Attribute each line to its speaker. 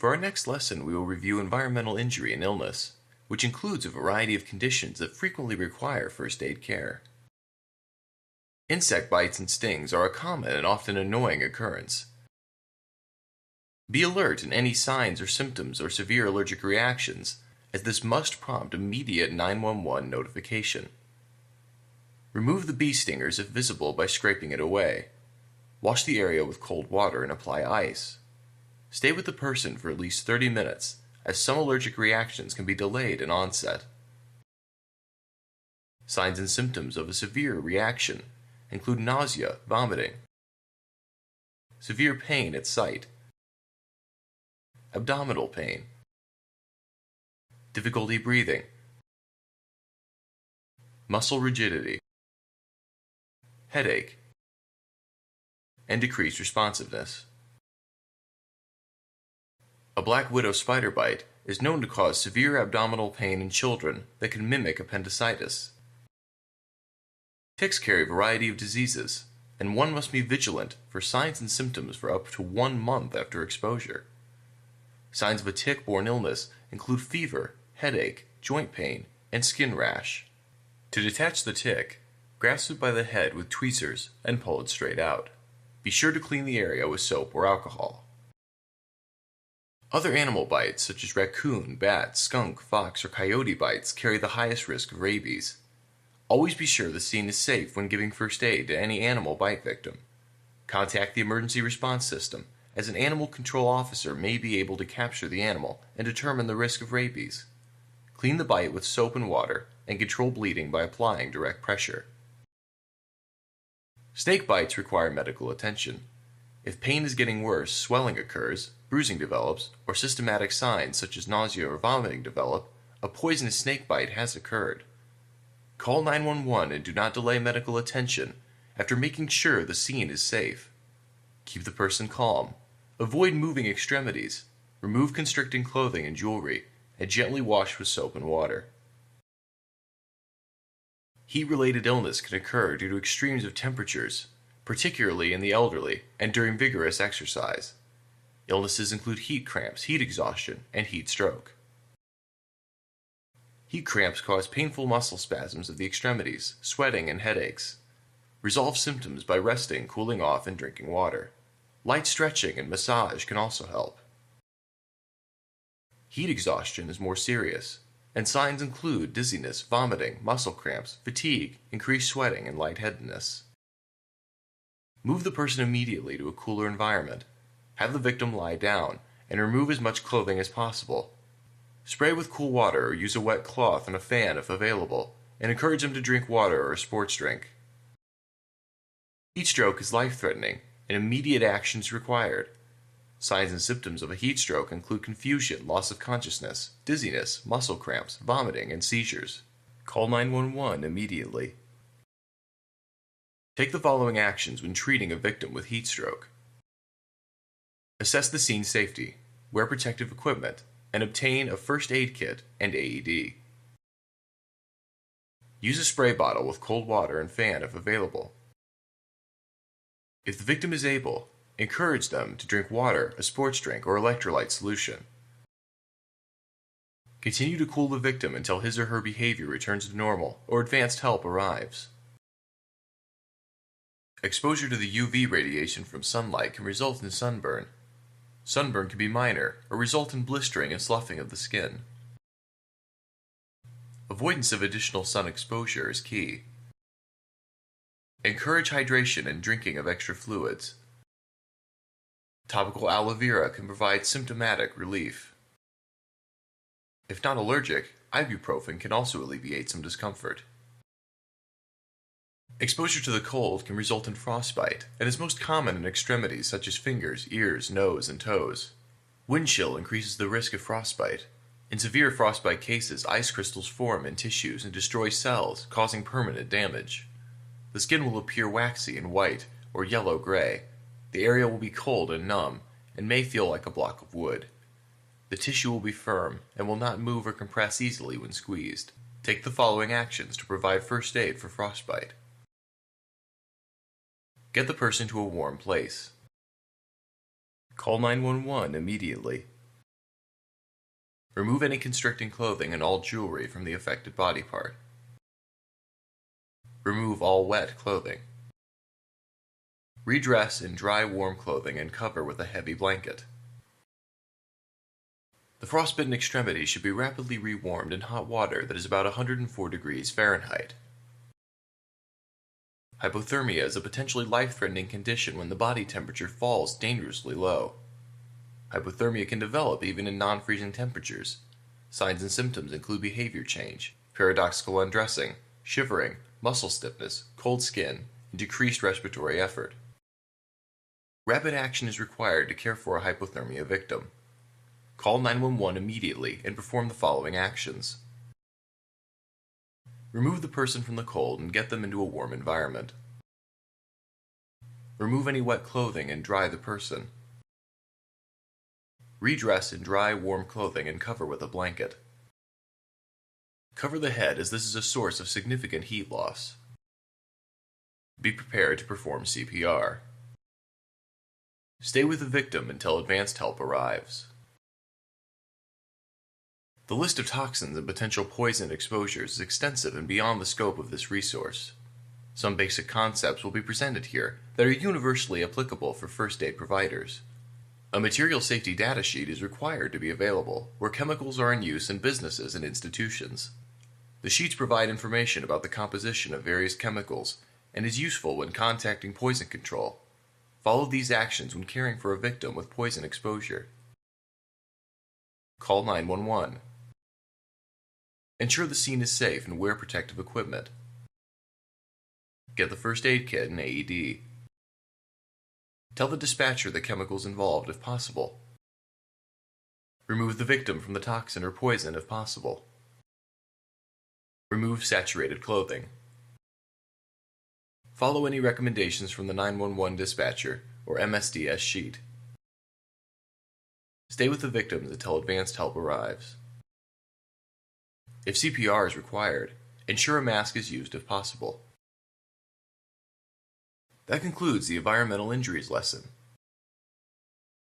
Speaker 1: For our next lesson, we will review environmental injury and illness, which includes a variety of conditions that frequently require first aid care. Insect bites and stings are a common and often annoying occurrence. Be alert in any signs or symptoms or severe allergic reactions, as this must prompt immediate 911 notification. Remove the bee stingers if visible by scraping it away. Wash the area with cold water and apply ice. Stay with the person for at least 30 minutes, as some allergic reactions can be delayed in onset. Signs and symptoms of a severe reaction include nausea, vomiting, severe pain at sight, abdominal pain, difficulty breathing, muscle rigidity, headache, and decreased responsiveness. A black widow spider bite is known to cause severe abdominal pain in children that can mimic appendicitis. Ticks carry a variety of diseases, and one must be vigilant for signs and symptoms for up to 1 month after exposure. Signs of a tick-borne illness include fever, headache, joint pain, and skin rash. To detach the tick, grasp it by the head with tweezers and pull it straight out. Be sure to clean the area with soap or alcohol. Other animal bites, such as raccoon, bat, skunk, fox, or coyote bites, carry the highest risk of rabies. Always be sure the scene is safe when giving first aid to any animal bite victim. Contact the emergency response system, as an animal control officer may be able to capture the animal and determine the risk of rabies. Clean the bite with soap and water, and control bleeding by applying direct pressure. Snake bites require medical attention. If pain is getting worse, swelling occurs, bruising develops, or systematic signs such as nausea or vomiting develop, a poisonous snake bite has occurred. Call 911 and do not delay medical attention after making sure the scene is safe. Keep the person calm. Avoid moving extremities. Remove constricting clothing and jewelry, and gently wash with soap and water. Heat-related illness can occur due to extremes of temperatures, particularly in the elderly and during vigorous exercise. Illnesses include heat cramps, heat exhaustion, and heat stroke. Heat cramps cause painful muscle spasms of the extremities, sweating, and headaches. Resolve symptoms by resting, cooling off, and drinking water. Light stretching and massage can also help. Heat exhaustion is more serious, and signs include dizziness, vomiting, muscle cramps, fatigue, increased sweating, and lightheadedness. Move the person immediately to a cooler environment. Have the victim lie down, and remove as much clothing as possible. Spray with cool water or use a wet cloth and a fan if available, and encourage them to drink water or a sports drink. Heat stroke is life-threatening, and immediate action is required. Signs and symptoms of a heat stroke include confusion, loss of consciousness, dizziness, muscle cramps, vomiting, and seizures. Call 911 immediately. Take the following actions when treating a victim with heat stroke. Assess the scene safety, wear protective equipment, and obtain a first aid kit and AED. Use a spray bottle with cold water and fan if available. If the victim is able, encourage them to drink water, a sports drink, or electrolyte solution. Continue to cool the victim until his or her behavior returns to normal or advanced help arrives. Exposure to the UV radiation from sunlight can result in sunburn. Sunburn can be minor or result in blistering and sloughing of the skin. Avoidance of additional sun exposure is key. Encourage hydration and drinking of extra fluids. Topical aloe vera can provide symptomatic relief. If not allergic, ibuprofen can also alleviate some discomfort. Exposure to the cold can result in frostbite and is most common in extremities such as fingers, ears, nose, and toes. Wind chill increases the risk of frostbite. In severe frostbite cases, ice crystals form in tissues and destroy cells, causing permanent damage. The skin will appear waxy and white or yellow-gray. The area will be cold and numb and may feel like a block of wood. The tissue will be firm and will not move or compress easily when squeezed. Take the following actions to provide first aid for frostbite. Get the person to a warm place. Call 911 immediately. Remove any constricting clothing and all jewelry from the affected body part. Remove all wet clothing. Redress in dry, warm clothing and cover with a heavy blanket. The frostbitten extremities should be rapidly rewarmed in hot water that is about 104 degrees Fahrenheit. Hypothermia is a potentially life-threatening condition when the body temperature falls dangerously low. Hypothermia can develop even in non-freezing temperatures. Signs and symptoms include behavior change, paradoxical undressing, shivering, muscle stiffness, cold skin, and decreased respiratory effort. Rapid action is required to care for a hypothermia victim. Call 911 immediately and perform the following actions. Remove the person from the cold and get them into a warm environment. Remove any wet clothing and dry the person. Redress in dry, warm clothing and cover with a blanket. Cover the head as this is a source of significant heat loss. Be prepared to perform CPR. Stay with the victim until advanced help arrives. The list of toxins and potential poison exposures is extensive and beyond the scope of this resource. Some basic concepts will be presented here that are universally applicable for first aid providers. A material safety data sheet is required to be available where chemicals are in use in businesses and institutions. The sheets provide information about the composition of various chemicals and is useful when contacting poison control. Follow these actions when caring for a victim with poison exposure. Call 911. Ensure the scene is safe and wear protective equipment. Get the first aid kit and AED. Tell the dispatcher the chemicals involved if possible. Remove the victim from the toxin or poison if possible. Remove saturated clothing. Follow any recommendations from the 911 dispatcher or MSDS sheet. Stay with the victims until advanced help arrives. If CPR is required, ensure a mask is used if possible. That concludes the environmental injuries lesson.